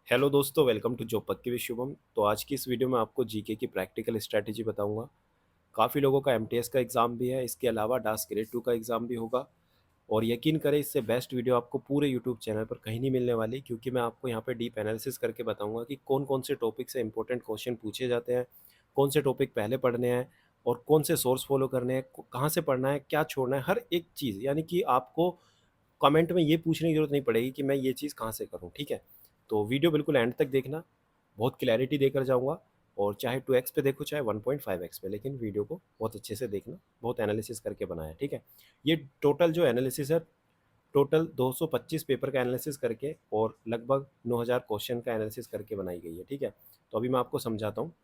Hello दोस्तों, welcome to job पक्की with Shubham. तो आज की इस वीडियो में आपको जीके की प्रैक्टिकल स्ट्रैटेजी बताऊंगा। काफ़ी लोगों का एमटीएस का एग्ज़ाम भी है, इसके अलावा डास ग्रेड 2 का एग्ज़ाम भी होगा। और यकीन करें, इससे बेस्ट वीडियो आपको पूरे यूट्यूब चैनल पर कहीं नहीं मिलने वाली, क्योंकि मैं आपको यहाँ पे डीप एनालिसिस करके बताऊंगा कि कौन कौन से टॉपिक से इंपॉर्टेंट क्वेश्चन पूछे जाते हैं, कौन से टॉपिक पहले पढ़ने हैं और कौन से सोर्स फॉलो करने हैं, कहाँ से पढ़ना है, क्या छोड़ना है, हर एक चीज़। यानी कि आपको कमेंट में ये पूछने की जरूरत नहीं पड़ेगी कि मैं ये चीज़ कहाँ से करूँ। ठीक है, तो वीडियो बिल्कुल एंड तक देखना, बहुत क्लैरिटी देकर जाऊँगा। और चाहे 2x पे देखो चाहे 1.5x पे, लेकिन वीडियो को बहुत अच्छे से देखना, बहुत एनालिसिस करके बनाया है। ठीक है, ये टोटल जो एनालिसिस है, टोटल 225 पेपर का एनालिसिस करके और लगभग 9000 क्वेश्चन का एनालिसिस करके बनाई गई है। ठीक है, तो अभी मैं आपको समझाता हूँ।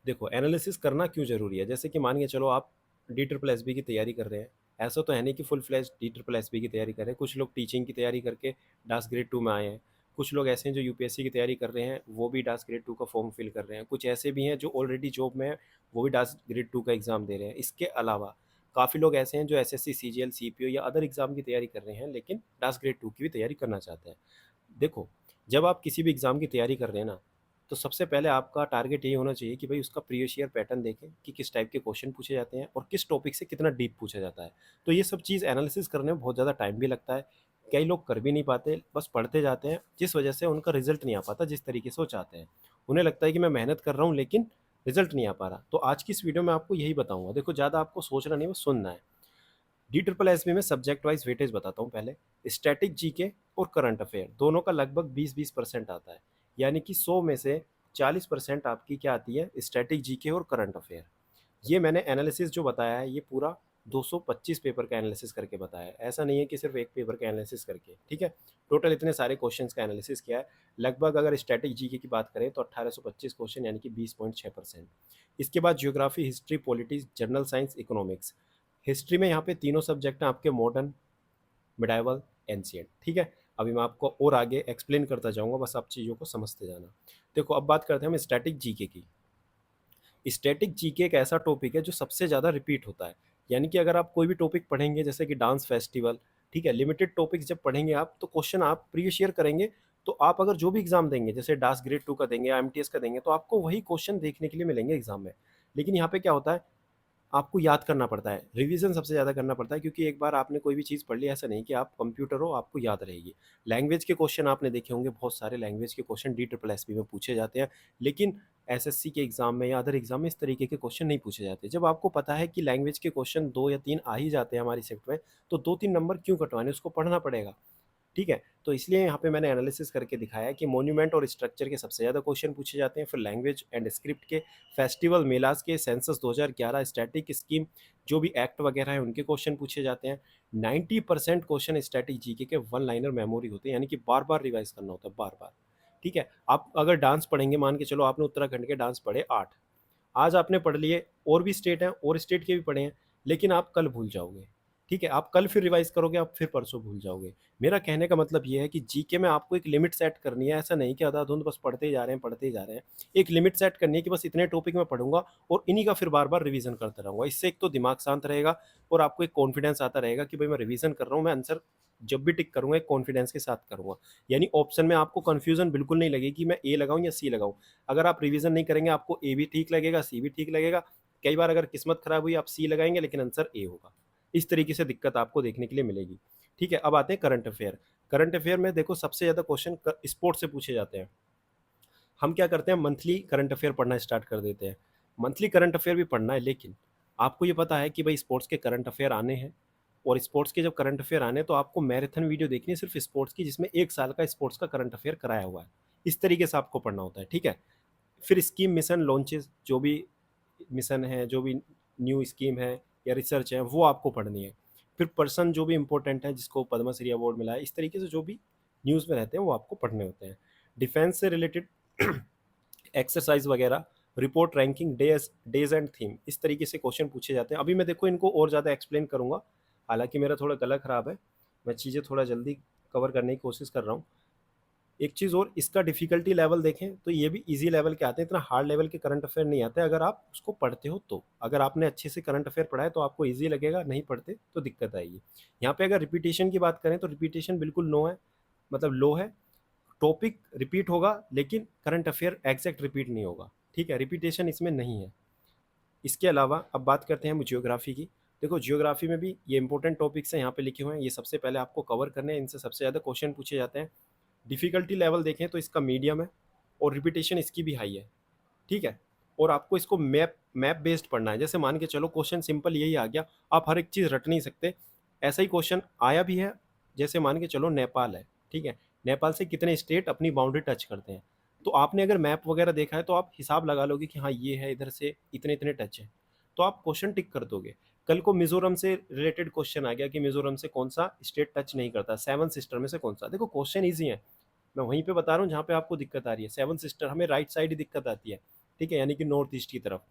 देखो, एनालिसिस करना क्यों ज़रूरी है। जैसे कि मान के चलो आप डी ट्रिपल एस बी की तैयारी कर रहे हैं। ऐसा तो है नहीं कि full flash D triple S B की तैयारी कर रहे हैं। कुछ लोग टीचिंग की तैयारी करके डास ग्रेड 2 में आए हैं। कुछ लोग ऐसे हैं जो यूपीएससी की तैयारी कर रहे हैं, वो भी डास ग्रेड 2 का फॉर्म फिल कर रहे हैं। कुछ ऐसे भी हैं जो ऑलरेडी जॉब में है, वो भी डास ग्रेड 2 का एग्ज़ाम दे रहे हैं। इसके अलावा काफ़ी लोग ऐसे हैं जो एसएससी, सीजीएल, सीपीओ या अदर एग्ज़ाम की तैयारी कर रहे हैं, लेकिन डास ग्रेड 2 की भी तैयारी करना चाहते हैं। देखो, जब आप किसी भी एग्ज़ाम की तैयारी कर रहे हैं ना, तो सबसे पहले आपका टारगेट यही होना चाहिए कि भाई उसका प्रीवियस ईयर पैटर्न देखें कि किस टाइप के क्वेश्चन पूछे जाते हैं और किस टॉपिक से कितना डीप पूछा जाता है। तो ये सब चीज़ एनालिसिस करने में बहुत ज़्यादा टाइम भी लगता है। कई लोग कर भी नहीं पाते, बस पढ़ते जाते हैं, जिस वजह से उनका रिजल्ट नहीं आ पाता जिस तरीके से वो चाहते हैं। उन्हें लगता है कि मैं मेहनत कर रहा हूँ, लेकिन रिजल्ट नहीं आ पा रहा। तो आज की इस वीडियो में आपको यही बताऊंगा। देखो, ज़्यादा आपको सोचना नहीं, बस सुनना है। डी ट्रिपल एस बी में सब्जेक्ट वाइज वेटेज बताता हूँ पहले। स्टैटिक जीके और करंट अफेयर दोनों का लगभग 20-20% आता है। यानी कि 100 में से 40% आपकी क्या आती है, स्टैटिक जीके और करंट अफेयर। ये मैंने एनालिसिस जो बताया है, ये पूरा 225 पेपर का एनालिसिस करके बताया है। ऐसा नहीं है कि सिर्फ एक पेपर का एनालिसिस करके। ठीक है, टोटल इतने सारे क्वेश्चंस का एनालिसिस किया है। लगभग अगर स्टैटिक जीके की बात करें तो 1825 क्वेश्चन, यानी कि 20.6%। इसके बाद geography, history, politics, general science, economics. History में यहाँ पे तीनों सब्जेक्ट हैं आपके, मॉडर्न, मिडाइवल, एंशिएंट। ठीक है, अभी मैं आपको और आगे एक्सप्लेन करता जाऊंगा, बस आप चीज़ों को समझते जाना। देखो, अब बात करते हैं हम स्टैटिक जीके की। स्टैटिक जीके एक ऐसा टॉपिक है जो सबसे ज़्यादा रिपीट होता है। यानी कि अगर आप कोई भी टॉपिक पढ़ेंगे, जैसे कि डांस फेस्टिवल, ठीक है, लिमिटेड टॉपिक्स जब पढ़ेंगे आप, तो क्वेश्चन आप प्रीवियस ईयर करेंगे, तो आप अगर जो भी एग्जाम देंगे, जैसे डास ग्रेड 2 का देंगे या एमटीएस का देंगे, तो आपको वही क्वेश्चन देखने के लिए मिलेंगे एग्जाम में। लेकिन यहाँ पे क्या होता है, आपको याद करना पड़ता है, रिवीजन सबसे ज़्यादा करना पड़ता है, क्योंकि एक बार आपने कोई भी चीज़ पढ़ ली, ऐसा नहीं कि आप कंप्यूटर हो आपको याद रहेगी। लैंग्वेज के क्वेश्चन आपने देखे होंगे, बहुत सारे लैंग्वेज के question D triple S P में पूछे जाते हैं, लेकिन एसएससी के एग्जाम में या अदर एग्जाम में इस तरीके के क्वेश्चन नहीं पूछे जाते। जब आपको पता है कि लैंग्वेज के क्वेश्चन 2 या 3 आ ही जाते हैं हमारी शिफ्ट में, तो 2-3 नंबर क्यों कटवाने, उसको पढ़ना पड़ेगा। ठीक है, तो इसलिए यहाँ पे मैंने एनालिसिस करके दिखाया है कि मॉन्यूमेंट और स्ट्रक्चर के सबसे ज़्यादा क्वेश्चन पूछे जाते हैं, फिर लैंग्वेज एंड स्क्रिप्ट के, फेस्टिवल मेलास के, सेंसस 2011, स्टैटिक स्कीम, जो भी एक्ट वगैरह है उनके क्वेश्चन पूछे जाते हैं। 90% क्वेश्चन स्टैटिक जीके के वन लाइनर मेमोरी होते हैं, यानी कि बार बार रिवाइज करना होता है, बार बार। ठीक है, आप अगर डांस पढ़ेंगे, मान के चलो आपने उत्तराखंड के डांस पढ़े 8, आज आपने पढ़ लिए, और भी स्टेट हैं और स्टेट के भी पढ़े हैं, लेकिन आप कल भूल जाओगे। ठीक है, आप कल फिर रिवाइज करोगे, आप फिर परसों भूल जाओगे। मेरा कहने का मतलब ये है कि जीके में आपको एक लिमिट सेट करनी है। ऐसा नहीं कि अंधाधुंध बस पढ़ते ही जा रहे हैं, पढ़ते ही जा रहे हैं। एक लिमिट सेट करनी है कि बस इतने टॉपिक में पढ़ूंगा और इन्हीं का फिर बार बार रिवीजन करता रहूंगा। इससे एक तो दिमाग शांत रहेगा और आपको एक कॉन्फिडेंस आता रहेगा कि भाई मैं रिवीजन कर रहा हूँ, मैं आंसर जब भी टिक करूंगा एक कॉन्फिडेंस के साथ करूंगा। यानी ऑप्शन में आपको कंफ्यूजन बिल्कुल नहीं लगेगी कि मैं ए लगाऊं या सी लगाऊं। अगर आप रिवीजन नहीं करेंगे, आपको ए भी ठीक लगेगा, सी भी ठीक लगेगा। कई बार अगर किस्मत खराब हुई, आप सी लगाएंगे लेकिन आंसर ए होगा। इस तरीके से दिक्कत आपको देखने के लिए मिलेगी। ठीक है, अब आते हैं करंट अफेयर। करंट अफेयर में देखो, सबसे ज़्यादा क्वेश्चन स्पोर्ट्स से पूछे जाते हैं। हम क्या करते हैं, मंथली करंट अफेयर पढ़ना स्टार्ट कर देते हैं। मंथली करंट अफेयर भी पढ़ना है, लेकिन आपको ये पता है कि भाई स्पोर्ट्स के करंट अफेयर आने हैं, और स्पोर्ट्स के जब करंट अफेयर आने हैं, तो आपको मैराथन वीडियो देखनी है सिर्फ स्पोर्ट्स की, जिसमें 1 साल का स्पोर्ट्स का करंट अफेयर कराया हुआ है। इस तरीके से आपको पढ़ना होता है। ठीक है, फिर स्कीम, मिशन, लॉन्चेस, जो भी मिशन है, जो भी न्यू स्कीम है या रिसर्च है, वो आपको पढ़नी है। फिर पर्सन जो भी इंपॉर्टेंट है, जिसको पद्मश्री अवार्ड मिला है, इस तरीके से जो भी न्यूज़ में रहते हैं वो आपको पढ़ने होते हैं। डिफेंस से रिलेटेड एक्सरसाइज वगैरह, report, ranking, days and theme, इस तरीके से क्वेश्चन पूछे जाते हैं। अभी मैं देखो इनको और ज़्यादा एक्सप्लेन करूंगा, हालांकि मेरा थोड़ा गला खराब है, मैं चीज़ें थोड़ा जल्दी कवर करने की कोशिश कर रहा हूँ। एक चीज़ और, इसका डिफिकल्टी लेवल देखें तो ये भी इजी लेवल के आते हैं, इतना हार्ड लेवल के करंट अफेयर नहीं आते अगर आप उसको पढ़ते हो तो। अगर आपने अच्छे से करंट अफेयर पढ़ा है तो आपको इजी लगेगा, नहीं पढ़ते तो दिक्कत आएगी। यहाँ पे अगर रिपीटेशन की बात करें तो रिपीटेशन बिल्कुल नो है, मतलब लो है। टॉपिक रिपीट होगा लेकिन करंट अफेयर एग्जैक्ट रिपीट नहीं होगा, ठीक है, रिपीटेशन इसमें नहीं है। इसके अलावा अब बात करते हैं हम जियोग्राफी की। देखो जियोग्राफी में भी ये इंपॉर्टेंट टॉपिक्स हैं यहाँ पे लिखे हुए हैं, ये सबसे पहले आपको कवर करने हैं, इनसे सबसे ज़्यादा क्वेश्चन पूछे जाते हैं। डिफिकल्टी लेवल देखें तो इसका मीडियम है और रिपीटेशन इसकी भी हाई है, ठीक है। और आपको इसको मैप मैप बेस्ड पढ़ना है। जैसे मान के चलो क्वेश्चन सिंपल यही आ गया, आप हर एक चीज़ रट नहीं सकते, ऐसा ही क्वेश्चन आया भी है। जैसे मान के चलो नेपाल है, ठीक है, नेपाल से कितने स्टेट अपनी बाउंड्री टच करते हैं, तो आपने अगर मैप वगैरह देखा है तो आप हिसाब लगा लोगे कि हाँ ये है, इधर से इतने इतने टच है, तो आप क्वेश्चन टिक कर दोगे। कल को मिजोरम से रिलेटेड क्वेश्चन आ गया कि मिजोरम से कौन सा स्टेट टच नहीं करता, सेवन सिस्टर में से कौन सा, देखो क्वेश्चन ईजी है, मैं वहीं पे बता रहा हूँ जहाँ पे आपको दिक्कत आ रही है। सेवन सिस्टर हमें राइट साइड ही दिक्कत आती है, ठीक है, यानी कि नॉर्थ ईस्ट की तरफ,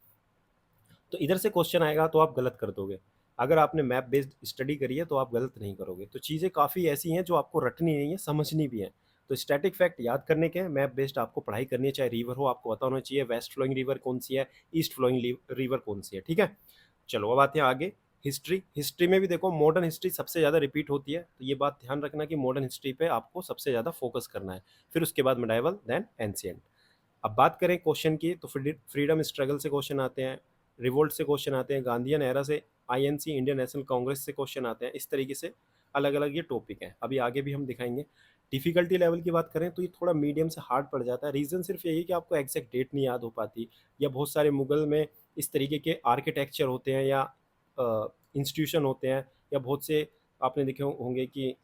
तो इधर से क्वेश्चन आएगा तो आप गलत कर दोगे। अगर आपने मैप बेस्ड स्टडी करी है तो आप गलत नहीं करोगे। तो चीज़ें काफ़ी ऐसी हैं जो आपको रटनी नहीं है, समझनी भी है। तो स्टैटिक फैक्ट याद करने के हैं, मैप बेस्ड आपको पढ़ाई करनी है, चाहे रिवर हो आपको पता होना चाहिए वेस्ट फ्लोइंग रिवर कौन सी है, ईस्ट फ्लोइंग रिवर कौन सी है, ठीक है। चलो अब आते हैं आगे। हिस्ट्री, हिस्ट्री में भी देखो मॉडर्न हिस्ट्री सबसे ज़्यादा रिपीट होती है, तो ये बात ध्यान रखना कि मॉडर्न हिस्ट्री पे आपको सबसे ज़्यादा फोकस करना है, फिर उसके बाद मिडाइवल देन एंशिएंट। अब बात करें क्वेश्चन की तो फ्रीडम स्ट्रगल से क्वेश्चन आते हैं, रिवोल्ट से क्वेश्चन आते हैं, गांधीयन एरा से, आईएनसी इंडियन नेशनल कांग्रेस से क्वेश्चन आते हैं। इस तरीके से अलग अलग ये टॉपिक हैं, अभी आगे भी हम दिखाएंगे। डिफिकल्टी लेवल की बात करें तो ये थोड़ा मीडियम से हार्ड पड़ जाता है। रीज़न सिर्फ यही है कि आपको एग्जैक्ट डेट नहीं याद हो पाती, या बहुत सारे मुगल में इस तरीके के आर्किटेक्चर होते हैं या इंस्टीट्यूशन होते हैं, या बहुत से आपने देखे होंगे कि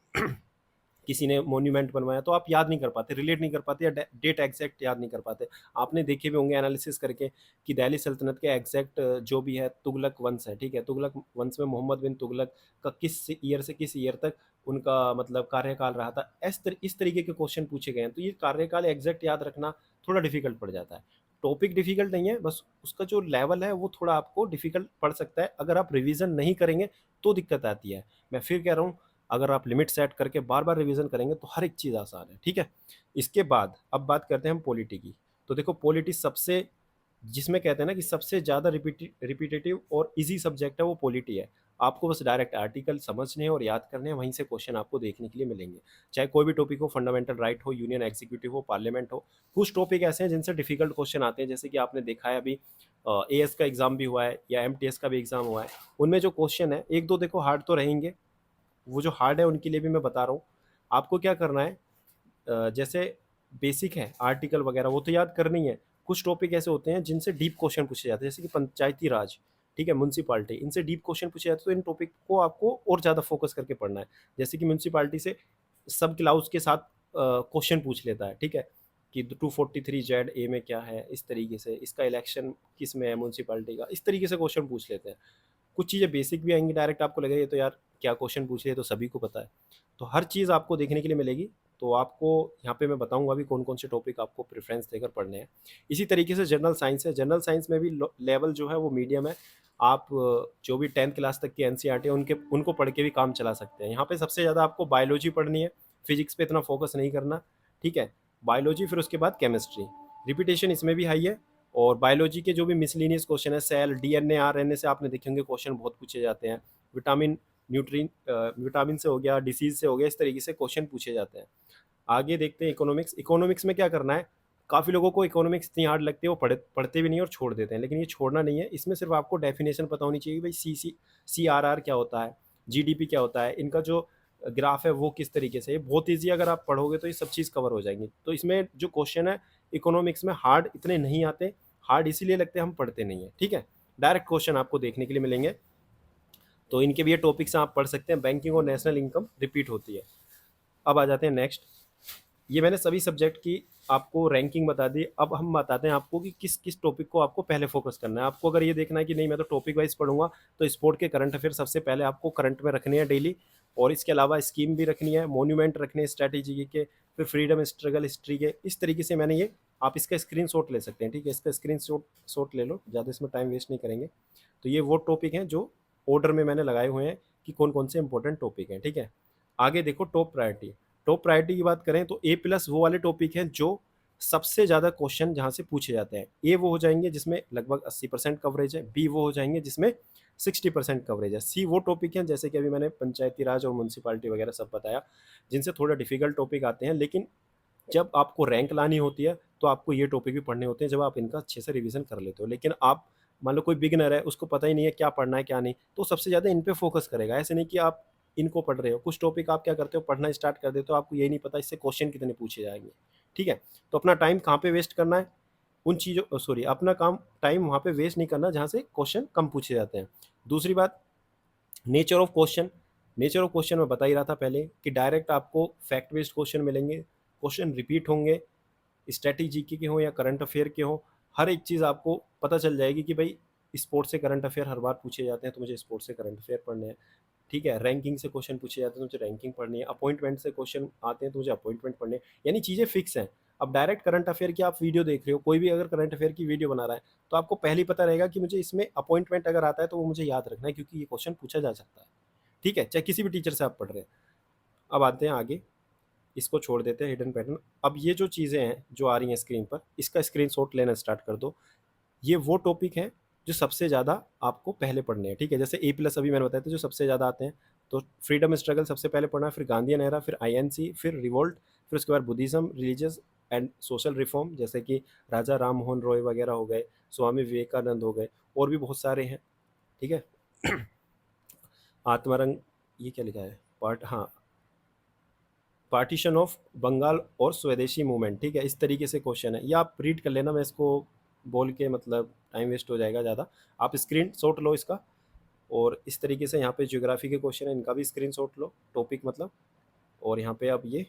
किसी ने मोन्यूमेंट बनवाया, तो आप याद नहीं कर पाते, रिलेट नहीं कर पाते, या डेट एग्जैक्ट याद नहीं कर पाते। आपने देखे भी होंगे एनालिसिस करके कि दिल्ली सल्तनत के एग्जैक्ट जो भी है तुगलक वंश है, ठीक है, तुगलक वंश में मोहम्मद बिन तुगलक का किस ईयर से किस ईयर तक उनका मतलब कार्यकाल रहा था, इस तरीके के क्वेश्चन पूछे गए हैं। तो ये कार्यकाल एग्जैक्ट याद रखना थोड़ा डिफिकल्ट पड़ जाता है। टॉपिक डिफिकल्ट नहीं है, बस उसका जो लेवल है वो थोड़ा आपको डिफिकल्ट पड़ सकता है, अगर आप रिवीजन नहीं करेंगे तो दिक्कत आती है। मैं फिर कह रहा हूँ, अगर आप लिमिट सेट करके बार बार रिवीजन करेंगे तो हर एक चीज़ आसान है, ठीक है। इसके बाद अब बात करते हैं हम पॉलिटी की। तो देखो पॉलिटी सबसे, जिसमें कहते हैं ना कि सबसे ज़्यादा रिपीटेटिव और इजी सब्जेक्ट है वो पॉलिटी है। आपको बस डायरेक्ट आर्टिकल समझने हैं और याद करने हैं, वहीं से क्वेश्चन आपको देखने के लिए मिलेंगे। चाहे कोई भी टॉपिक हो, फंडामेंटल राइट हो, यूनियन एग्जीक्यूटिव हो, पार्लियामेंट हो। कुछ टॉपिक ऐसे हैं जिनसे डिफिकल्ट क्वेश्चन आते हैं, जैसे कि आपने देखा है अभी एएस का एग्जाम भी हुआ है या एमटीएस का भी एग्जाम हुआ है, उनमें जो क्वेश्चन है एक दो देखो हार्ड तो रहेंगे, वो जो हार्ड है उनके लिए भी मैं बता रहा हूँ। आपको क्या करना है, जैसे बेसिक है आर्टिकल वगैरह वो तो याद करनी है। कुछ टॉपिक ऐसे होते हैं जिनसे डीप क्वेश्चन पूछे जाते हैं, जैसे कि पंचायती राज, ठीक है, म्यूनसिपालिटी, इनसे डीप क्वेश्चन पूछे जाते हैं, तो इन टॉपिक को आपको और ज़्यादा फोकस करके पढ़ना है। जैसे कि म्यूनसिपालिटी से सब क्लाउज के साथ क्वेश्चन पूछ लेता है, ठीक है, कि 243 ZA में क्या है, इस तरीके से इसका इलेक्शन किस में है म्यूनसिपालिटी का, इस तरीके से क्वेश्चन पूछ लेते हैं। कुछ चीज़ें बेसिक भी आएंगी, डायरेक्ट आपको लगेगा ये तो यार क्या क्वेश्चन पूछ रहे हैं, तो सभी को पता है। तो हर चीज़ आपको देखने के लिए मिलेगी। तो आपको यहाँ पे मैं बताऊंगा अभी कौन कौन से टॉपिक आपको प्रेफरेंस देकर पढ़ने हैं। इसी तरीके से जनरल साइंस है, जनरल साइंस में भी लेवल जो है वो मीडियम है। आप जो भी 10th क्लास तक की एनसीईआरटी है उनको पढ़ के भी काम चला सकते हैं। यहाँ पे सबसे ज़्यादा आपको बायोलॉजी पढ़नी है, फिजिक्स पे इतना फोकस नहीं करना, ठीक है। बायोलॉजी, फिर उसके बाद केमिस्ट्री, रिपीटेशन इसमें भी हाई है। और बायोलॉजी के जो भी मिसलिनियस क्वेश्चन है, सेल, डीएनए, आरएनए से आपने देखे होंगे क्वेश्चन बहुत पूछे जाते हैं। विटामिन, न्यूट्रिन, विटामिन से हो गया, डिसीज से हो गया, इस तरीके से क्वेश्चन पूछे जाते हैं। आगे देखते हैं इकोनॉमिक्स। इकोनॉमिक्स में क्या करना है, काफ़ी लोगों को इकोनॉमिक्स इतनी हार्ड लगती है, वो पढ़ते भी नहीं और छोड़ देते हैं, लेकिन ये छोड़ना नहीं है। इसमें सिर्फ आपको डेफिनेशन पता होनी चाहिए, भाई CRR क्या होता है, जीडीपी क्या होता है, इनका जो ग्राफ है वो किस तरीके से, ये बहुत ईजी, अगर आप पढ़ोगे तो ये सब चीज़ कवर हो जाएंगी। तो इसमें जो क्वेश्चन है इकोनॉमिक्स में हार्ड इतने नहीं आते, हार्ड इसीलिए लगते हैं हम पढ़ते नहीं है, ठीक है। डायरेक्ट क्वेश्चन आपको देखने के लिए मिलेंगे, तो इनके भी ये टॉपिक्स आप पढ़ सकते हैं। बैंकिंग और नेशनल इनकम रिपीट होती है। अब आ जाते हैं नेक्स्ट। ये मैंने सभी सब्जेक्ट की आपको रैंकिंग बता दी। अब हम बताते हैं आपको कि किस किस टॉपिक को आपको पहले फोकस करना है। आपको अगर ये देखना है कि नहीं मैं तो टॉपिक वाइज पढ़ूंगा, तो स्पोर्ट के करंट अफेयर सबसे पहले आपको करंट में रखनी है डेली, और इसके अलावा स्कीम भी रखनी है, मोन्यूमेंट रखने हैं स्ट्रैटेजी के, फिर फ्रीडम स्ट्रगल हिस्ट्री के। इस तरीके से मैंने ये, आप इसका स्क्रीनशॉट ले सकते हैं, ठीक है, इसका स्क्रीनशॉट ले लो, ज़्यादा इसमें टाइम वेस्ट नहीं करेंगे। तो ये वो टॉपिक हैं जो ऑर्डर में मैंने लगाए हुए हैं कि कौन कौन से इंपॉर्टेंट टॉपिक हैं, ठीक है। आगे देखो टॉप प्रायोरिटी। टॉप प्रायोरिटी की बात करें तो A+ वो वाले टॉपिक हैं जो सबसे ज़्यादा क्वेश्चन जहाँ से पूछे जाते हैं। ए वो हो जाएंगे जिसमें लगभग 80% कवरेज है, बी वो हो जाएंगे जिसमें 60% कवरेज है, सी वो टॉपिक हैं जैसे कि अभी मैंने पंचायती राज और म्यूनसिपालिटी वगैरह सब बताया, जिनसे थोड़ा डिफिकल्ट टॉपिक आते हैं, लेकिन जब आपको रैंक लानी होती है तो आपको ये टॉपिक भी पढ़ने होते हैं, जब आप इनका अच्छे से रिवीजन कर लेते हो। लेकिन आप मान लो कोई बिगिनर है, उसको पता ही नहीं है क्या पढ़ना है क्या नहीं, तो सबसे ज़्यादा इन पे फोकस करेगा। ऐसे नहीं कि आप इनको पढ़ रहे हो, कुछ टॉपिक आप क्या करते हो, पढ़ना स्टार्ट कर देते हो, आपको यही नहीं पता इससे क्वेश्चन कितने पूछे जाएंगे। ठीक है, तो अपना टाइम कहाँ पे वेस्ट करना है, उन चीज़ों सॉरी अपना काम टाइम वहाँ पे वेस्ट नहीं करना जहाँ से क्वेश्चन कम पूछे जाते हैं। दूसरी बात, nature of question. Nature of question मैं बता ही रहा था पहले कि डायरेक्ट आपको फैक्ट बेस्ड क्वेश्चन मिलेंगे, क्वेश्चन रिपीट होंगे, स्ट्रैटेजी के हो या करंट अफेयर के हो, हर एक चीज़ आपको पता चल जाएगी कि भाई स्पोर्ट्स से करंट अफेयर हर बार पूछे जाते हैं तो मुझे स्पोर्ट्स से करंट अफेयर पढ़ने हैं। ठीक है, रैंकिंग से क्वेश्चन पूछे जाते हैं तो मुझे रैंकिंग पढ़नी है, अपॉइंटमेंट से क्वेश्चन आते हैं तो मुझे अपॉइंटमेंट पढ़ने हैं, यानी चीज़ें फिक्स हैं। अब डायरेक्ट करंट अफेयर की आप वीडियो देख रहे हो, कोई भी अगर करंट अफेयर की वीडियो बना रहा है तो आपको पहले ही पता रहेगा कि मुझे इसमें अपॉइंटमेंट अगर आता है तो वो मुझे याद रखना है क्योंकि ये क्वेश्चन पूछा जा सकता है। ठीक है, चाहे किसी भी टीचर से आप पढ़ रहे हैं। अब आते हैं आगे, इसको छोड़ देते हैं हिडन पैटर्न। अब ये जो चीज़ें हैं जो आ रही हैं स्क्रीन पर, इसका स्क्रीनशॉट लेना स्टार्ट कर दो। ये वो टॉपिक हैं जो सबसे ज़्यादा आपको पहले पढ़ने हैं। ठीक है, जैसे ए प्लस अभी मैंने बताया था जो सबसे ज़्यादा आते हैं, तो फ्रीडम स्ट्रगल सबसे पहले पढ़ना है, फिर गांधीयन एरा, फिर आईएनसी, फिर रिवोल्ट, फिर उसके बाद Buddhism, religious and social reform, जैसे कि राजा राम मोहन रॉय वगैरह हो गए, स्वामी विवेकानंद हो गए, और भी बहुत सारे हैं। ठीक है, आत्मरंग, ये क्या लिखा है पार्ट, हाँ, पार्टीशन ऑफ बंगाल और स्वदेशी मूवमेंट। ठीक है, इस तरीके से क्वेश्चन है, ये आप रीड कर लेना, मैं इसको बोल के मतलब टाइम वेस्ट हो जाएगा ज़्यादा। आप स्क्रीन शॉट लो इसका, और इस तरीके से यहाँ पे ज्योग्राफी के क्वेश्चन है, इनका भी स्क्रीन शॉट लो, टॉपिक मतलब। और यहाँ पे अब ये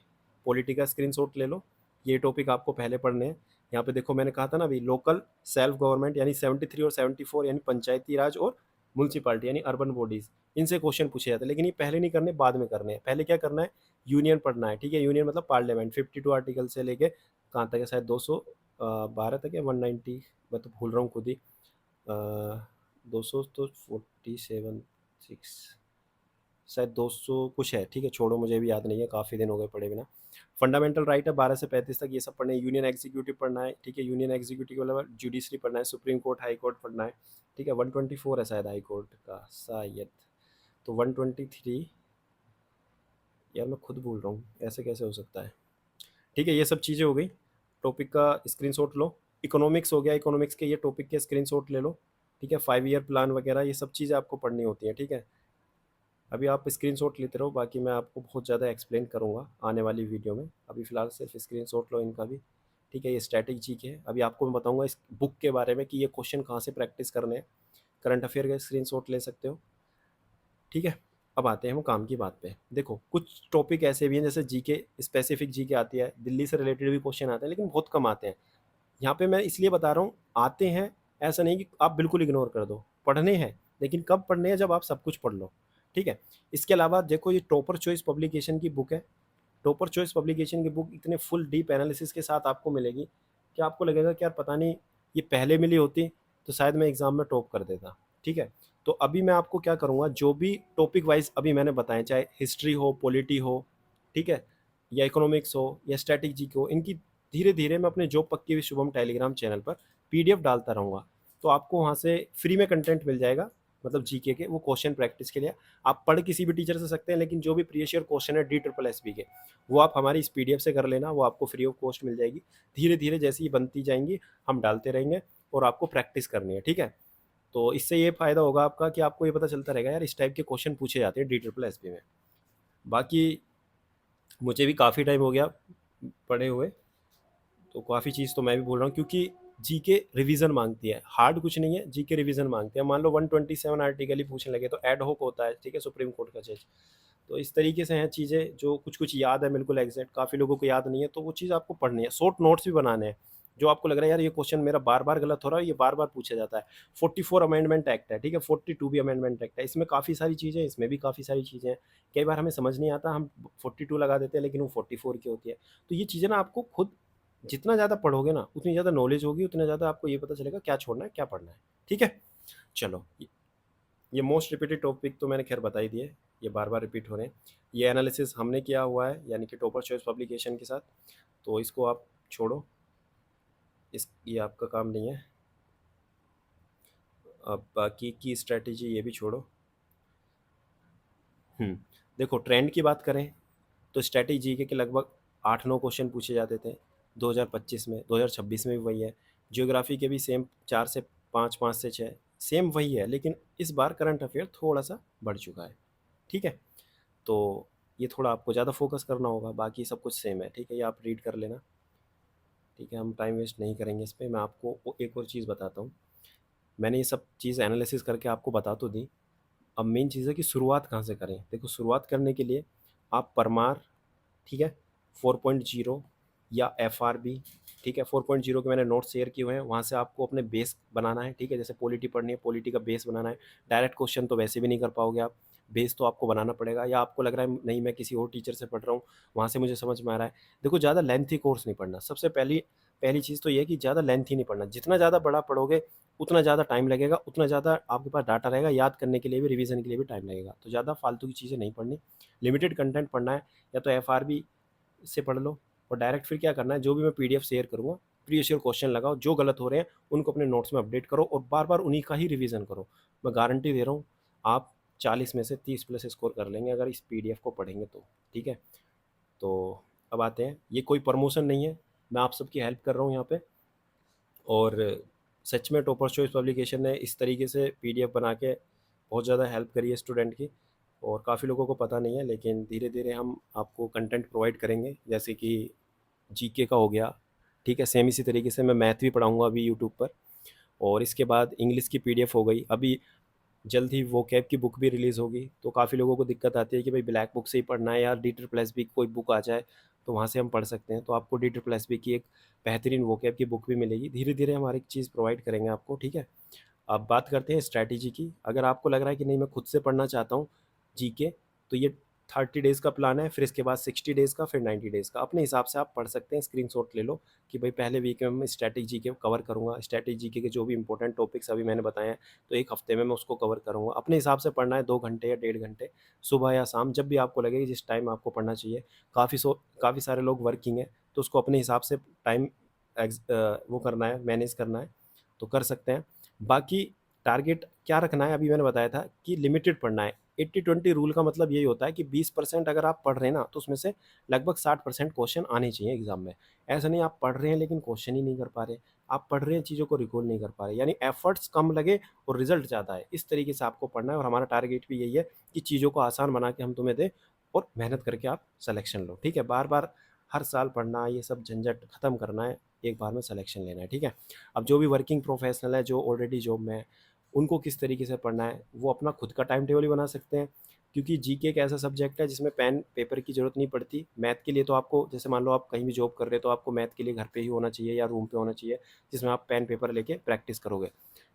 पॉलिटी का स्क्रीन शॉट ले लो, ये टॉपिक आपको पहले पढ़ने हैं। यहाँ पे देखो मैंने कहा था ना अभी, लोकल सेल्फ गवर्नमेंट यानी 73 और 74, यानी पंचायती राज और म्यूनसिपालिटी यानी अर्बन बॉडीज, इनसे क्वेश्चन पूछे जाते हैं। लेकिन ये पहले नहीं करने, बाद में करने हैं। पहले क्या करना है, यूनियन पढ़ना है। ठीक है, यूनियन मतलब पार्लियामेंट, 52 आर्टिकल से लेके कहाँ तक है, शायद 212 तक है, 190, मैं तो भूल रहा हूँ खुद ही, 200 तो 47 6, शायद 200 कुछ है। ठीक है, छोड़ो, मुझे भी याद नहीं है, काफ़ी दिन हो गए पढ़े बिना। फंडामेंटल राइट है 12 से 35 तक, ये सब पढ़ना है। यूनियन एग्जीक्यूटिव पढ़ना है। ठीक है, यूनियन एग्जीक्यूटिव के अलावा जुडिशरी पढ़ना है, सुप्रीम कोर्ट, हाई कोर्ट पढ़ना है। ठीक है, 124 है शायद हाई कोर्ट का, शायद तो 123, यार मैं खुद भूल रहा हूँ, ऐसे कैसे हो सकता है। ठीक है, ये सब चीज़ें हो गई, टॉपिक का स्क्रीनशॉट लो। इकोनॉमिक्स हो गया, इकोनॉमिक्स के ये टॉपिक के स्क्रीनशॉट ले लो। ठीक है, 5 ईयर प्लान वगैरह ये सब चीज़ें आपको पढ़नी होती हैं। ठीक है, अभी आप स्क्रीनशॉट लेते रहो, बाकी मैं आपको बहुत ज़्यादा एक्सप्लेन करूँगा आने वाली वीडियो में। अभी फ़िलहाल सिर्फ स्क्रीनशॉट लो इनका भी। ठीक है, ये स्ट्रैटेजी के है। अभी आपको मैं बताऊँगा इस बुक के बारे में कि ये क्वेश्चन कहाँ से प्रैक्टिस करने हैं। करंट अफेयर का स्क्रीनशॉट ले सकते हो। ठीक है, अब आते हैं हम काम की बात पे। देखो कुछ टॉपिक ऐसे भी हैं, जैसे जीके, स्पेसिफिक जीके आती है, दिल्ली से रिलेटेड भी क्वेश्चन आते हैं, लेकिन बहुत कम आते हैं। यहाँ पे मैं इसलिए बता रहा हूँ, आते हैं, ऐसा नहीं कि आप बिल्कुल इग्नोर कर दो, पढ़ने हैं, लेकिन कब पढ़ने हैं, जब आप सब कुछ पढ़ लो। ठीक है, इसके अलावा देखो ये टॉपर चॉइस पब्लिकेशन की बुक है। टॉपर चॉइस पब्लिकेशन की बुक इतने फुल डीप एनालिसिस के साथ आपको मिलेगी कि आपको लगेगा कि यार पता नहीं ये पहले मिली होती तो शायद मैं एग्ज़ाम में टॉप कर देता। ठीक है, तो अभी मैं आपको क्या करूँगा, जो भी टॉपिक वाइज अभी मैंने बताए, चाहे हिस्ट्री हो, पॉलिटी हो, ठीक है, या इकोनॉमिक्स हो या स्ट्रैटेजी हो, इनकी धीरे धीरे मैं अपने जॉब पक्की हुई शुभम टेलीग्राम चैनल पर पीडीएफ डालता रहूँगा। तो आपको वहाँ से फ्री में कंटेंट मिल जाएगा, मतलब जीके के वो क्वेश्चन प्रैक्टिस के लिए। आप पढ़ किसी भी टीचर से सकते हैं, लेकिन जो भी प्रीवियस ईयर क्वेश्चन है डी ट्रिपल एस बी के, वो आप हमारी इस पीडीएफ से कर लेना, वो आपको फ्री ऑफ कॉस्ट मिल जाएगी। धीरे धीरे जैसे ही बनती जाएंगी हम डालते रहेंगे, और आपको प्रैक्टिस करनी है। ठीक है, तो इससे ये फ़ायदा होगा आपका कि आपको ये पता चलता रहेगा यार इस टाइप के क्वेश्चन पूछे जाते हैं डी ट्रिपल एस बी में। बाकी मुझे भी काफ़ी टाइम हो गया पढ़े हुए, तो काफ़ी चीज़ तो मैं भी बोल रहा हूँ, क्योंकि जीके रिवीजन मांगती है, हार्ड कुछ नहीं है, जीके रिवीजन मांगती है। मान लो 127 आर्टिकल ही पूछने लगे तो एड होक होता है। ठीक है, सुप्रीम कोर्ट का जज। तो इस तरीके से हैं चीज़ें, जो कुछ कुछ याद है बिल्कुल एग्जैक्ट, काफ़ी लोगों को याद नहीं है, तो वो चीज़ आपको पढ़नी है। शॉर्ट नोट्स भी बनाने हैं, जो आपको लग रहा है यार ये क्वेश्चन मेरा बार बार गलत हो रहा है, ये बार बार पूछा जाता है। 44 अमेंडमेंट एक्ट है, ठीक है, 42 भी अमेंडमेंट एक्ट है, इसमें काफ़ी सारी चीज़ें, इसमें भी काफ़ी सारी चीज़ें हैं। कई बार हमें समझ नहीं आता, हम 42 लगा देते हैं, लेकिन वो 44 की होती है। तो ये चीज़ें ना आपको खुद जितना ज़्यादा पढ़ोगे ना, उतनी ज़्यादा नॉलेज होगी, उतना ज़्यादा आपको ये पता चलेगा क्या छोड़ना है क्या पढ़ना है। ठीक है, चलो, ये मोस्ट रिपीटेड टॉपिक तो मैंने खैर बता ही दिए, ये बार बार रिपीट हो रहे हैं। ये एनालिसिस हमने किया हुआ है, यानी कि टॉपर चॉइस पब्लिकेशन के साथ, तो इसको आप छोड़ो, ये आपका काम नहीं है। अब बाकी की स्ट्रेटजी ये भी छोड़ो। देखो ट्रेंड की बात करें तो स्ट्रेटजी के लगभग 8-9 क्वेश्चन पूछे जाते थे 2025 में, 2026 में भी वही है। ज्योग्राफी के भी सेम 4 से 5, 5 से 6 सेम वही है, लेकिन इस बार करंट अफेयर थोड़ा-सा बढ़ चुका है, ठीक है? तो ये थोड़ा आपको ज़्यादा फोकस करना होगा, बाकी सब कुछ सेम है, ठीक है? ये आप रीड कर लेना, ठीक है? हम टाइम वेस्ट नहीं करेंगे इस पे। मैं आपको एक और चीज़ बताता हूँ। मैंने ये सब चीज़ एनालिसिस करके आपको बता तो दी। अब मेन चीज़ है कि शुरुआत कहाँ से करें? देखो, शुरुआत करने के लिए आप परमार, ठीक है, 4.0 या एफआरबी, ठीक है, 4.0 के मैंने नोट्स शेयर किए हुए हैं, वहाँ से आपको अपने बेस बनाना है, ठीक है? जैसे पॉलिटी पढ़नी है, पॉलिटी का बेस बनाना है। डायरेक्ट क्वेश्चन तो वैसे भी नहीं कर पाओगे आप, बेस तो आपको बनाना पड़ेगा। या आपको लग रहा है नहीं, मैं किसी और टीचर से पढ़ रहा हूँ, वहाँ से मुझे समझ में आ रहा है। देखो, ज़्यादा लेंथी कोर्स नहीं पढ़ना। सबसे पहली पहली चीज़ तो ये है कि ज़्यादा लेंथी नहीं पढ़ना। जितना ज़्यादा बड़ा पढ़ोगे उतना ज़्यादा टाइम लगेगा, उतना ज़्यादा आपके पास डाटा रहेगा, याद करने के लिए भी, रिवीजन के लिए भी टाइम लगेगा। तो ज़्यादा फालतू की चीज़ें नहीं पढ़नी, लिमिटेड कंटेंट पढ़ना है। या तो एफआरबी से पढ़ लो, और डायरेक्ट फिर क्या करना है, जो भी मैं पीडीएफ शेयर करूँगा, प्रीवियस ईयर क्वेश्चन लगाओ, जो गलत हो रहे हैं उनको अपने नोट्स में अपडेट करो और बार बार उन्हीं का ही रिवीजन करो। मैं गारंटी दे रहा हूँ, आप 40 में से 30 प्लस स्कोर कर लेंगे अगर इस पीडीएफ को पढ़ेंगे तो, ठीक है? तो अब आते हैं, ये कोई प्रमोशन नहीं है, मैं आप सबकी हेल्प कर रहा हूँ यहाँ पे। और सच में टॉपर्स चॉइस पब्लिकेशन ने इस तरीके से पीडीएफ बना के बहुत ज़्यादा हेल्प करी है स्टूडेंट की, और काफ़ी लोगों को पता नहीं है, लेकिन धीरे धीरे हम आपको कंटेंट प्रोवाइड करेंगे। जैसे कि जीके का हो गया, ठीक है, सेम इसी तरीके से मैं मैथ भी पढ़ाऊँगा अभी यूट्यूब पर। और इसके बाद इंग्लिश की पीडीएफ हो गई, अभी जल्द ही वो कैब की बुक भी रिलीज़ होगी। तो काफ़ी लोगों को दिक्कत आती है कि भाई ब्लैक बुक से ही पढ़ना है, या डी ट्रिपल एस बी कोई बुक आ जाए तो वहाँ से हम पढ़ सकते हैं। तो आपको डी ट्रिपल एस बी की एक बेहतरीन वो कैब की बुक भी मिलेगी। धीरे धीरे हम हर एक चीज़ प्रोवाइड करेंगे आपको, ठीक है? अब बात करते हैं स्ट्रैटेजी की। अगर आपको लग रहा है कि नहीं, मैं खुद से पढ़ना चाहता हूँ जीके, तो ये 30 डेज़ का प्लान है, फिर इसके बाद 60 डेज़ का, फिर 90 डेज़ का। अपने हिसाब से आप पढ़ सकते हैं, स्क्रीनशॉट ले लो कि भाई पहले वीक में मैं स्टैटिक जीके कवर करूँगा, स्टैटिक जीके के जो भी इंपॉर्टेंट टॉपिक्स अभी मैंने बताए हैं, तो एक हफ्ते में मैं उसको कवर करूँगा। अपने हिसाब से पढ़ना है, 2 घंटे या 1.5 घंटे, सुबह या शाम, जब भी आपको लगे कि जिस टाइम आपको पढ़ना चाहिए। काफ़ी सारे लोग वर्किंग हैं, तो उसको अपने हिसाब से टाइम वो करना है, मैनेज करना है, तो कर सकते हैं। बाकी टारगेट क्या रखना है, अभी मैंने बताया था कि लिमिटेड पढ़ना है। 80-20 रूल का मतलब यही होता है कि 20% अगर आप पढ़ रहे हैं ना, तो उसमें से लगभग 60% क्वेश्चन आने चाहिए एग्जाम में। ऐसा नहीं आप पढ़ रहे हैं लेकिन क्वेश्चन ही नहीं कर पा रहे, आप पढ़ रहे हैं चीज़ों को रिकॉल नहीं कर पा रहे, यानी एफर्ट्स कम लगे और रिजल्ट ज़्यादा है। इस तरीके से आपको पढ़ना है, और हमारा टारगेट भी यही है कि चीज़ों को आसान बना के हम तुम्हें दें और मेहनत करके आप सिलेक्शन लो, ठीक है? बार बार हर साल पढ़ना, ये सब झंझट खत्म करना है, एक बार में सिलेक्शन लेना है, ठीक है? अब जो भी वर्किंग प्रोफेशनल है, जो ऑलरेडी जॉब में है, उनको किस तरीके से पढ़ना है, वो अपना खुद का टाइम टेबल ही बना सकते हैं। क्योंकि जीके एक ऐसा सब्जेक्ट है जिसमें पेन पेपर की ज़रूरत नहीं पड़ती। मैथ के लिए तो आपको, जैसे मान लो आप कहीं भी जॉब कर रहे हो, तो आपको मैथ के लिए घर पे ही होना चाहिए या रूम पे होना चाहिए, जिसमें आप पेन पेपर लेके प्रैक्टिस करोगे।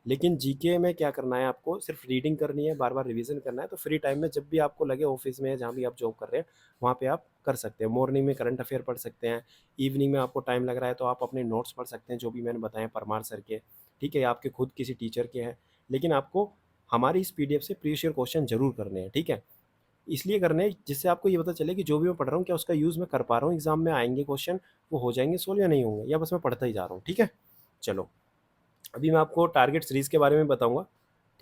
लेकिन जीके में क्या करना है, आपको सिर्फ रीडिंग करनी है, बार बार रिवीजन करना है। तो फ्री टाइम में जब भी आपको लगे, ऑफिस में जहाँ भी आप जॉब कर रहे हैं, वहाँ पे आप कर सकते हैं। मॉर्निंग में करंट अफेयर पढ़ सकते हैं, इवनिंग में आपको टाइम लग रहा है तो आप अपने नोट्स पढ़ सकते हैं, जो भी मैंने बताए परमार सर के, ठीक है, या आपके खुद किसी टीचर के हैं। लेकिन आपको हमारी इस पीडीएफ से प्रीवियस ईयर क्वेश्चन जरूर करने हैं, ठीक है? इसलिए करने हैं जिससे आपको ये पता चले कि जो भी मैं पढ़ रहा हूँ, क्या उसका यूज़ मैं कर पा रहा हूँ, एग्जाम में आएंगे क्वेश्चन, वो हो जाएंगे सोल्व या नहीं होंगे, या बस मैं पढ़ता ही जा रहा हूँ, ठीक है? चलो, अभी मैं आपको टारगेट सीरीज़ के बारे में बताऊंगा,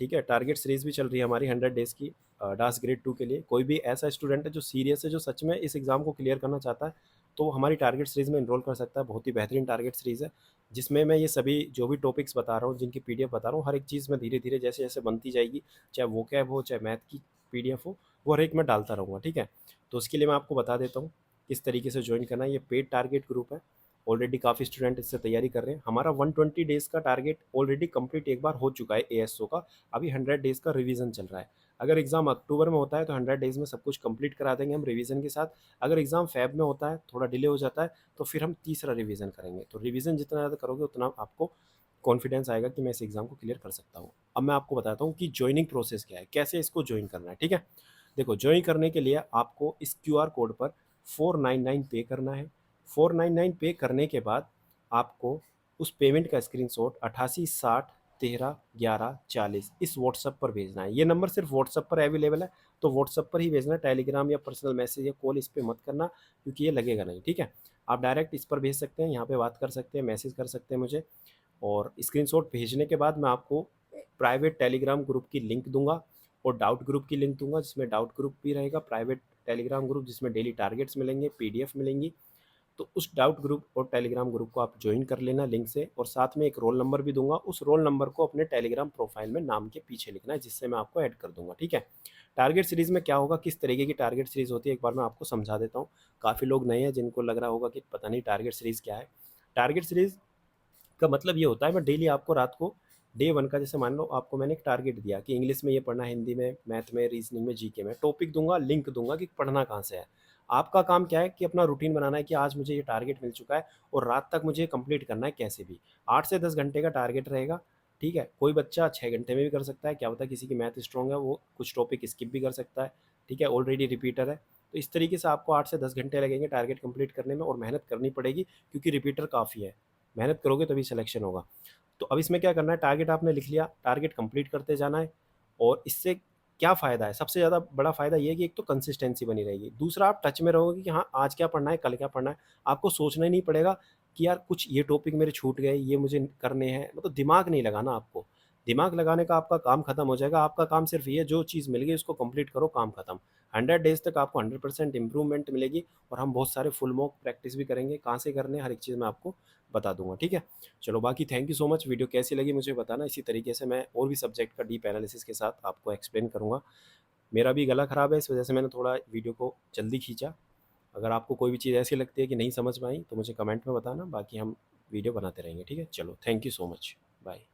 ठीक है? टारगेट सीरीज़ भी चल रही है हमारी 100 डेज़ की, डास ग्रेड 2 के लिए। कोई भी ऐसा स्टूडेंट है जो सीरियस है, जो सच में इस एग्ज़ाम को क्लियर करना चाहता है, तो वो हमारी टारगेट सीरीज़ में इनरोल कर सकता है। बहुत ही बेहतरीन टारगेट सीरीज़ है, जिसमें मैं ये सभी जो भी टॉपिक्स बता रहा हूँ, जिनकी पीडीएफ बता रहा हूँ, हर एक चीज़ में धीरे धीरे जैसे जैसे बनती जाएगी, चाहे वो कैब हो, चाहे मैथ की पीडीएफ हो, वो हर एक में डालता रहूँगा, ठीक है? तो उसके लिए मैं आपको बता देता हूँ किस तरीके से ज्वाइन करना है। ये पेड टारगेट ग्रुप है, ऑलरेडी काफ़ी स्टूडेंट इससे तैयारी कर रहे हैं। हमारा 120 डेज़ का टारगेट ऑलरेडी कंप्लीट एक बार हो चुका है एएसओ का, अभी 100 डेज़ का रिवीजन चल रहा है। अगर एग्ज़ाम अक्टूबर में होता है तो 100 डेज़ में सब कुछ कंप्लीट करा देंगे हम रिवीजन के साथ। अगर एग्ज़ाम फ़ेब में होता है, थोड़ा डिले हो जाता है, तो फिर हम तीसरा रिवीजन करेंगे। तो रिवीजन जितना ज़्यादा करोगे उतना आपको कॉन्फिडेंस आएगा कि मैं इस एग्ज़ाम को क्लियर कर सकता हूँ। अब मैं आपको बताता हूँ कि जॉइनिंग प्रोसेस क्या है, कैसे इसको जॉइन करना है, ठीक है? देखो, जॉइन करने के लिए आपको इस क्यूआर कोड पर 499 पे करना है। 499 पे करने के बाद आपको उस पेमेंट का स्क्रीनशॉट 8860131140 इस व्हाट्सएप पर भेजना है। ये नंबर सिर्फ व्हाट्सएप पर अवेलेबल है, तो व्हाट्सएप पर ही भेजना है। टेलीग्राम या पर्सनल मैसेज या कॉल इस पर मत करना, क्योंकि ये लगेगा नहीं, ठीक है? आप डायरेक्ट इस पर भेज सकते हैं, यहाँ पे बात कर सकते हैं, मैसेज कर सकते हैं मुझे। और स्क्रीनशॉट भेजने के बाद मैं आपको प्राइवेट टेलीग्राम ग्रुप की लिंक दूंगा, और डाउट ग्रुप की लिंक दूंगा, जिसमें डाउट ग्रुप भी रहेगा, प्राइवेट टेलीग्राम ग्रुप जिसमें डेली टारगेट्स मिलेंगे, पीडीएफ मिलेंगी, तो उस डाउट ग्रुप और टेलीग्राम ग्रुप को आप ज्वाइन कर लेना लिंक से, और साथ में एक रोल नंबर भी दूंगा, उस रोल नंबर को अपने टेलीग्राम प्रोफाइल में नाम के पीछे लिखना है, जिससे मैं आपको ऐड कर दूंगा, ठीक है। टारगेट सीरीज़ में क्या होगा, किस तरीके की टारगेट सीरीज़ होती है, एक बार मैं आपको समझा देता हूँ। काफ़ी लोग नए हैं जिनको लग रहा होगा कि पता नहीं टारगेट सीरीज़ क्या है। टारगेट सीरीज़ का मतलब ये होता है, मैं डेली आपको रात को डे 1 का, जैसे मान लो आपको मैंने एक टारगेट दिया कि इंग्लिश में ये पढ़ना है, हिंदी में, मैथ में, रीजनिंग में, जीके में, टॉपिक दूंगा, लिंक दूंगा कि पढ़ना कहाँ से है। आपका काम क्या है कि अपना रूटीन बनाना है कि आज मुझे ये टारगेट मिल चुका है और रात तक मुझे कंप्लीट करना है कैसे भी। 8 से 10 घंटे का टारगेट रहेगा, ठीक है। कोई बच्चा 6 घंटे में भी कर सकता है, क्या होता है किसी की मैथ स्ट्रॉन्ग है, वो कुछ टॉपिक स्किप भी कर सकता है, ठीक है, ऑलरेडी रिपीटर है। तो इस तरीके से आपको 8 से 10 घंटे लगेंगे टारगेट कंप्लीट करने में, और मेहनत करनी पड़ेगी क्योंकि रिपीटर काफ़ी है। मेहनत करोगे तभी सिलेक्शन होगा। तो अब इसमें क्या करना है, टारगेट आपने लिख लिया, टारगेट कंप्लीट करते जाना है। और इससे क्या फ़ायदा है, सबसे ज़्यादा बड़ा फ़ायदा ये है कि एक तो कंसिस्टेंसी बनी रहेगी, दूसरा आप टच में रहोगे कि हाँ आज क्या पढ़ना है, कल क्या पढ़ना है। आपको सोचना ही नहीं पड़ेगा कि यार कुछ ये टॉपिक मेरे छूट गए, ये मुझे करने हैं, मतलब दिमाग नहीं लगाना आपको। दिमाग लगाने का आपका काम खत्म हो जाएगा, आपका काम सिर्फ ये, जो चीज़ मिल गई उसको कंप्लीट करो, काम खत्म। 100 डेज तक आपको 100% इंप्रूवमेंट मिलेगी, और हम बहुत सारे फुल मॉक प्रैक्टिस भी करेंगे, कहाँ से करने हर एक चीज़ मैं आपको बता दूंगा, ठीक है। चलो बाकी thank you so much, video कैसी लगी मुझे बताना, इसी तरीके से मैं और भी सब्जेक्ट का डीप एनालिसिस के साथ आपको एक्सप्लेन करूँगा। मेरा भी गला ख़राब है, इस वजह से मैंने थोड़ा वीडियो को जल्दी खींचा। अगर आपको कोई भी चीज़ ऐसी लगती है कि नहीं समझ में आई तो मुझे कमेंट में बताना, बाकी हम वीडियो बनाते रहेंगे, ठीक है। चलो thank you so much, bye.